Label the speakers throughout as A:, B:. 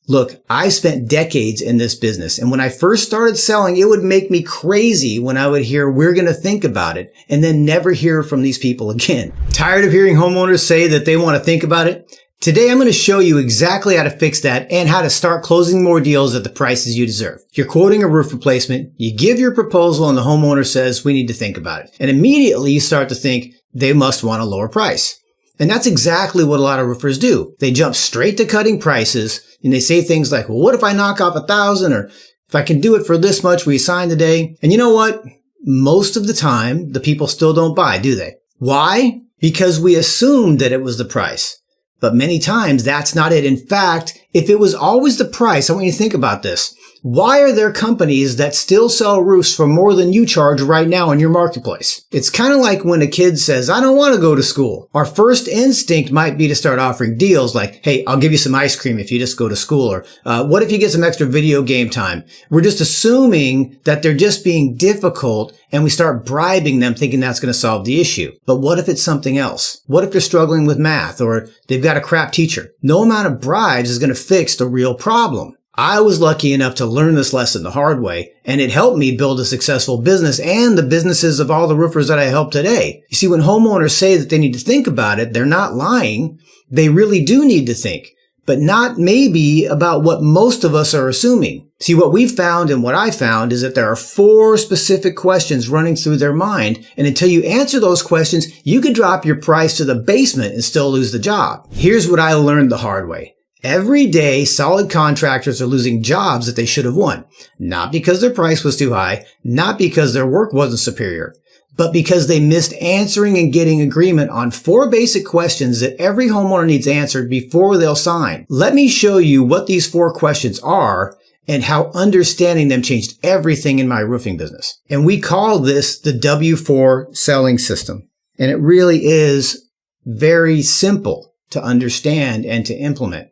A: Look, I spent decades in this business, and when I first started selling, it would make me crazy when I would hear, we're going to think about it, and then never hear from these people again. Tired of hearing homeowners say that they want to think about it? Today, I'm going to show you exactly how to fix that and how to start closing more deals at the prices you deserve. You're quoting a roof replacement, you give your proposal, and the homeowner says, we need to think about it. And immediately you start to think they must want a lower price. And that's exactly what a lot of roofers do. They jump straight to cutting prices, and they say things like, well, what if I knock off 1,000? Or if I can do it for this much, will you sign today? And you know what? Most of the time, the people still don't buy, do they? Why? Because we assumed that it was the price. But many times, that's not it. In fact, if it was always the price, I want you to think about this. Why are there companies that still sell roofs for more than you charge right now in your marketplace? It's kind of like when a kid says, I don't want to go to school. Our first instinct might be to start offering deals like, hey, I'll give you some ice cream if you just go to school. Or what if you get some extra video game time? We're just assuming that they're just being difficult, and we start bribing them thinking that's going to solve the issue. But what if it's something else? What if they're struggling with math or they've got a crap teacher? No amount of bribes is going to fix the real problem. I was lucky enough to learn this lesson the hard way, and it helped me build a successful business and the businesses of all the roofers that I help today. You see, when homeowners say that they need to think about it, they're not lying. They really do need to think, but not maybe about what most of us are assuming. See, what we found and what I found is that there are 4 specific questions running through their mind, and until you answer those questions, you could drop your price to the basement and still lose the job. Here's what I learned the hard way. Every day, solid contractors are losing jobs that they should have won. Not because their price was too high, not because their work wasn't superior, but because they missed answering and getting agreement on 4 basic questions that every homeowner needs answered before they'll sign. Let me show you what these 4 questions are and how understanding them changed everything in my roofing business. And we call this the W4 selling system. And it really is very simple to understand and to implement.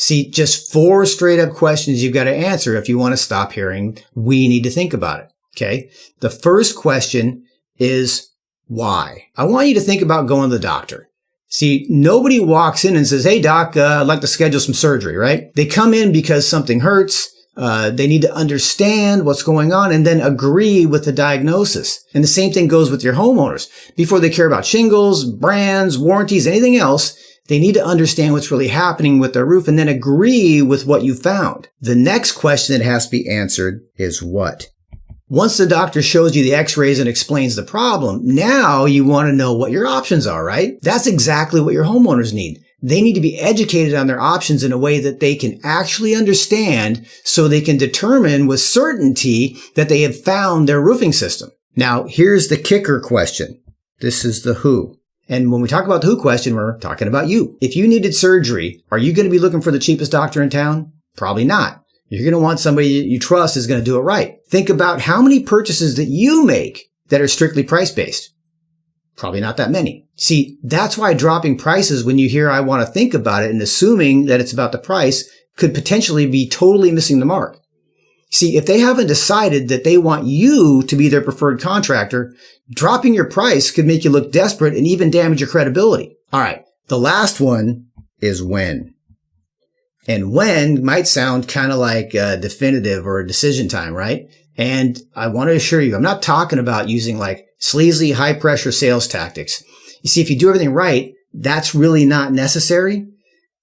A: See, just 4 straight up questions you've got to answer if you want to stop hearing, we need to think about it. Okay. The first question is why? I want you to think about going to the doctor. See, nobody walks in and says, hey doc, I'd like to schedule some surgery, right? They come in because something hurts. They need to understand what's going on and then agree with the diagnosis. And the same thing goes with your homeowners. Before they care about shingles, brands, warranties, anything else, they need to understand what's really happening with their roof and then agree with what you found. The next question that has to be answered is what? Once the doctor shows you the x-rays and explains the problem, now you want to know what your options are, right? That's exactly what your homeowners need. They need to be educated on their options in a way that they can actually understand so they can determine with certainty that they have found their roofing system. Now, here's the kicker question. This is the who. And when we talk about the who question, we're talking about you. If you needed surgery, are you going to be looking for the cheapest doctor in town? Probably not. You're going to want somebody you trust is going to do it right. Think about how many purchases that you make that are strictly price-based. Probably not that many. See, that's why dropping prices when you hear I want to think about it and assuming that it's about the price could potentially be totally missing the mark. See, if they haven't decided that they want you to be their preferred contractor, dropping your price could make you look desperate and even damage your credibility. All right. The last one is when. And when might sound kind of like definitive or a decision time, right? And I want to assure you, I'm not talking about using like sleazy, high pressure sales tactics. You see, if you do everything right, that's really not necessary.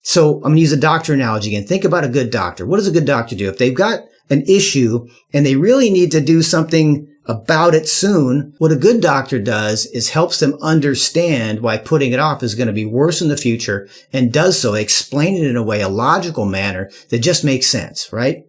A: So I'm going to use a doctor analogy again. Think about a good doctor. What does a good doctor do? If they've got an issue and they really need to do something about it soon, what a good doctor does is helps them understand why putting it off is going to be worse in the future and does so, explain it in a way, a logical manner that just makes sense, right?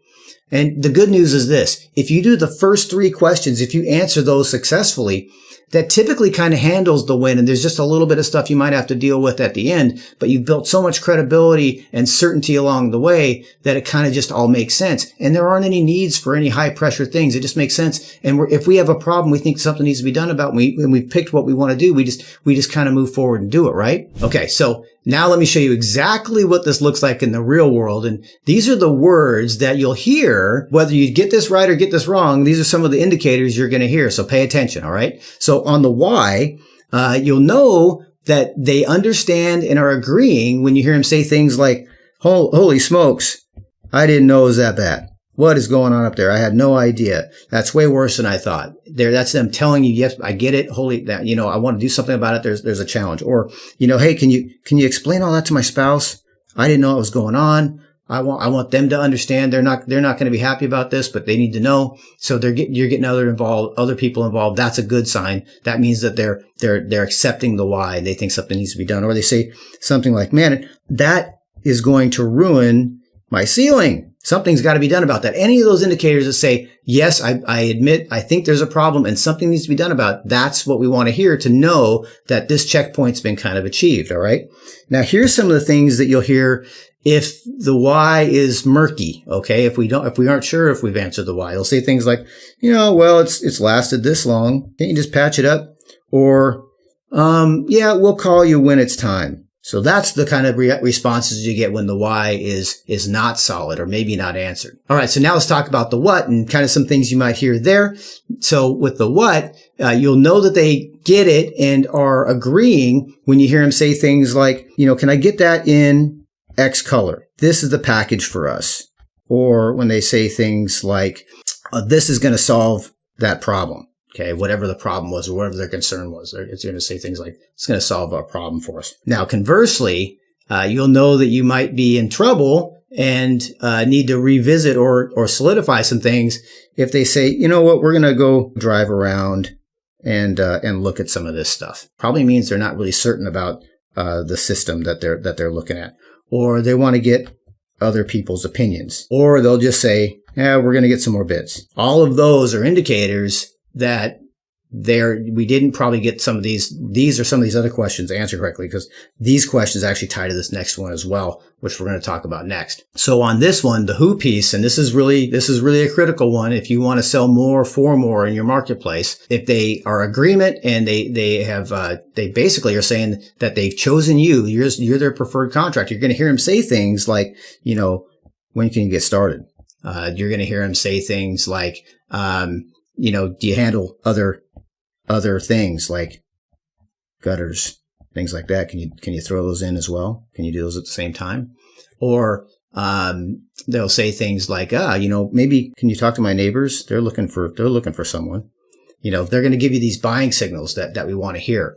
A: And the good news is this. If you do the first 3 questions, if you answer those successfully, that typically kind of handles the win. And there's just a little bit of stuff you might have to deal with at the end, but you've built so much credibility and certainty along the way that it kind of just all makes sense. And there aren't any needs for any high pressure things. It just makes sense. And if we have a problem, we think something needs to be done about, and we've picked what we want to do, we just kind of move forward and do it, right? Okay. So now let me show you exactly what this looks like in the real world. And these are the words that you'll hear, whether you get this right or get this wrong. These are some of the indicators you're going to hear. So pay attention. All right. So on the why, you'll know that they understand and are agreeing when you hear them say things like, holy smokes, I didn't know it was that bad. What is going on up there? I had no idea. That's way worse than I thought. That's them telling you, yes, I get it. Holy, that, I want to do something about it. There's a challenge. Or, hey, can you explain all that to my spouse? I didn't know what was going on. I want them to understand. They're not going to be happy about this, but they need to know. So you're getting other people involved. That's a good sign. That means that they're accepting the why. They think something needs to be done. Or they say something like, man, that is going to ruin my ceiling. Something's got to be done about that. Any of those indicators that say, yes, I admit, I think there's a problem and something needs to be done about it. That's what we want to hear to know that this checkpoint's been kind of achieved. All right. Now, here's some of the things that you'll hear if the why is murky. Okay. If we aren't sure if we've answered the why, they'll say things like, well, it's lasted this long. Can't you just patch it up? Or, yeah, we'll call you when it's time. So that's the kind of responses you get when the why is not solid or maybe not answered. All right. So now let's talk about the what and kind of some things you might hear there. So with the what, you'll know that they get it and are agreeing when you hear them say things like, can I get that in X color? This is the package for us. Or when they say things like, this is going to solve that problem. Okay, whatever the problem was or whatever their concern was, it's going to say things like, it's going to solve our problem for us. Now, conversely, you'll know that you might be in trouble and need to revisit or solidify some things if they say, you know what, we're going to go drive around and look at some of this stuff. Probably means they're not really certain about the system that they're looking at, or they want to get other people's opinions, or they'll just say, yeah, we're going to get some more bids. All of those are indicators that we didn't probably get some of these or some of these other questions answered correctly, because these questions actually tie to this next one as well, which we're going to talk about next. So on this one, the who piece, and this is really a critical one if you want to sell more for more in your marketplace. If they are agreement and they basically are saying that they've chosen you're their preferred contractor, you're going to hear them say things like, when can you get started? You're going to hear them say things like, do you handle other things like gutters, things like that? Can you throw those in as well? Can you do those at the same time? Or they'll say things like, maybe can you talk to my neighbors? They're looking for someone. They're going to give you these buying signals that we want to hear,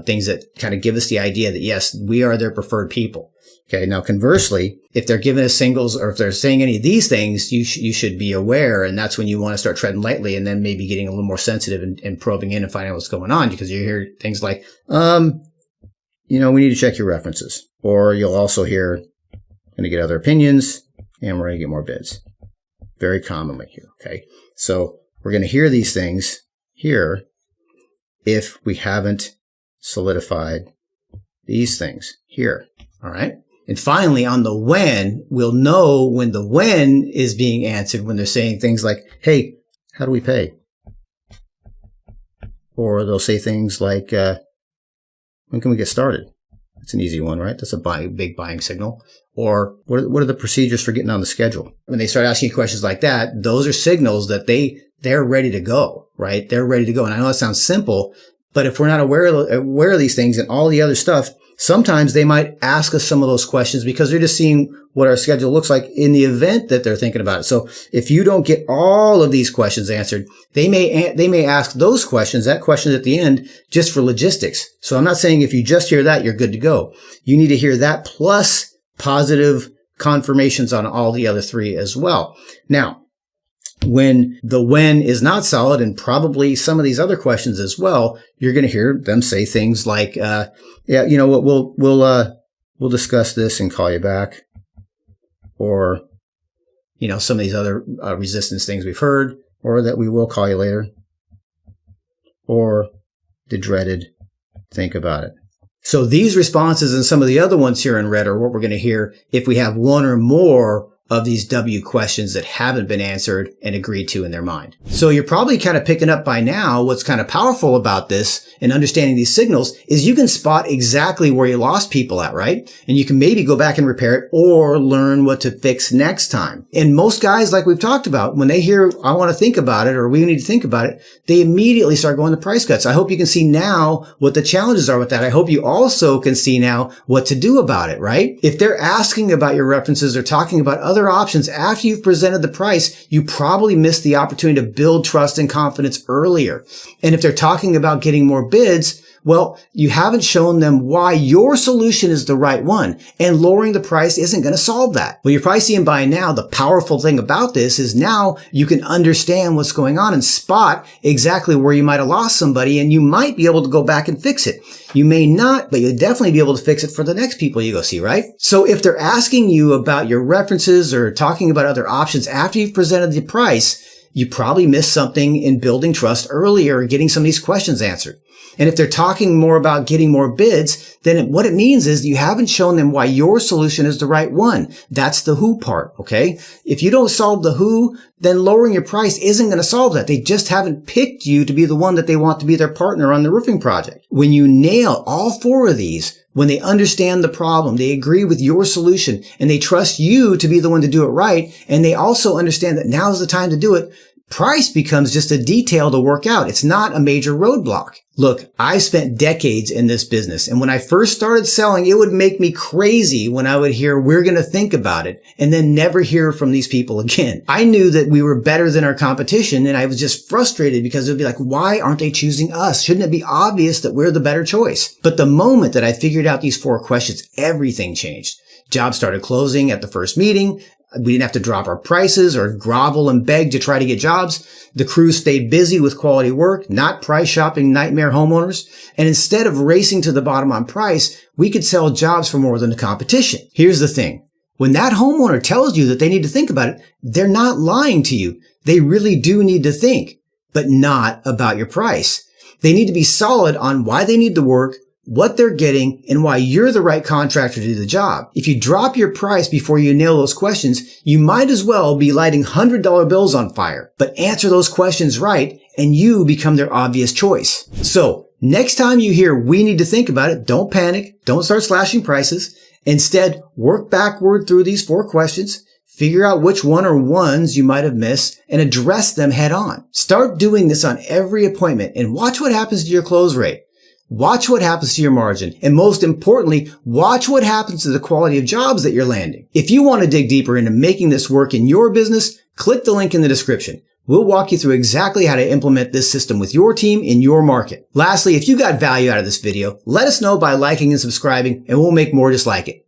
A: things that kind of give us the idea that yes, we are their preferred people. Okay. Now, conversely, if they're giving us singles or if they're saying any of these things, you should be aware. And that's when you want to start treading lightly and then maybe getting a little more sensitive and probing in and finding out what's going on, because you hear things like, we need to check your references. Or you'll also hear, going to get other opinions and we're going to get more bids. Very commonly here. Okay. So we're going to hear these things here if we haven't solidified these things here. All right. And finally, on the when, we'll know when the when is being answered when they're saying things like, hey, how do we pay? Or they'll say things like, when can we get started? That's an easy one, right? That's a big buying signal. Or what are the procedures for getting on the schedule? When they start asking questions like that, those are signals that they're ready to go, right? They're ready to go. And I know it sounds simple, but if we're not aware of these things and all the other stuff, sometimes they might ask us some of those questions because they're just seeing what our schedule looks like in the event that they're thinking about it. So if you don't get all of these questions answered, they may ask those questions, that question at the end, just for logistics. So I'm not saying if you just hear that, you're good to go. You need to hear that plus positive confirmations on all the other three as well. Now, when the when is not solid, and probably some of these other questions as well, you're going to hear them say things like, yeah, you know what, we'll discuss this and call you back. Or, some of these other resistance things we've heard, or that we will call you later. Or the dreaded, think about it. So these responses and some of the other ones here in red are what we're going to hear if we have one or more of these W questions that haven't been answered and agreed to in their mind. So you're probably kind of picking up by now what's kind of powerful about this and understanding these signals is you can spot exactly where you lost people at, right? And you can maybe go back and repair it or learn what to fix next time. And most guys, like we've talked about, when they hear, I want to think about it or we need to think about it, they immediately start going to price cuts. I hope you can see now what the challenges are with that. I hope you also can see now what to do about it, right? If they're asking about your references or talking about other other options after you've presented the price, you probably missed the opportunity to build trust and confidence earlier. And if they're talking about getting more bids, well, you haven't shown them why your solution is the right one, and lowering the price isn't going to solve that. Well, you're probably seeing by now, the powerful thing about this is now you can understand what's going on and spot exactly where you might have lost somebody, and you might be able to go back and fix it. You may not, but you'll definitely be able to fix it for the next people you go see, right? So if they're asking you about your references or talking about other options after you've presented the price, you probably missed something in building trust earlier and getting some of these questions answered. And if they're talking more about getting more bids, then what it means is you haven't shown them why your solution is the right one. That's the who part, okay? If you don't solve the who, then lowering your price isn't going to solve that. They just haven't picked you to be the one that they want to be their partner on the roofing project. When you nail all four of these, when they understand the problem, they agree with your solution, and they trust you to be the one to do it right, and they also understand that now's the time to do it, price becomes just a detail to work out. It's not a major roadblock. Look, I spent decades in this business, and when I first started selling, it would make me crazy when I would hear, we're going to think about it, and then never hear from these people again. I knew that we were better than our competition, and I was just frustrated because it would be like, why aren't they choosing us? Shouldn't it be obvious that we're the better choice? But the moment that I figured out these four questions, everything changed. Jobs started closing at the first meeting. We didn't have to drop our prices or grovel and beg to try to get jobs. The crew stayed busy with quality work, not price shopping nightmare homeowners. And instead of racing to the bottom on price, we could sell jobs for more than the competition. Here's the thing. When that homeowner tells you that they need to think about it, they're not lying to you. They really do need to think, but not about your price. They need to be solid on why they need the work, what they're getting, and why you're the right contractor to do the job. If you drop your price before you nail those questions, you might as well be lighting $100 bills on fire. But answer those questions right, and you become their obvious choice. So, next time you hear we need to think about it, don't panic, don't start slashing prices. Instead, work backward through these four questions, figure out which one or ones you might have missed, and address them head on. Start doing this on every appointment, and watch what happens to your close rate. Watch what happens to your margin. And most importantly, watch what happens to the quality of jobs that you're landing. If you want to dig deeper into making this work in your business, click the link in the description. We'll walk you through exactly how to implement this system with your team in your market. Lastly, if you got value out of this video, let us know by liking and subscribing, and we'll make more just like it.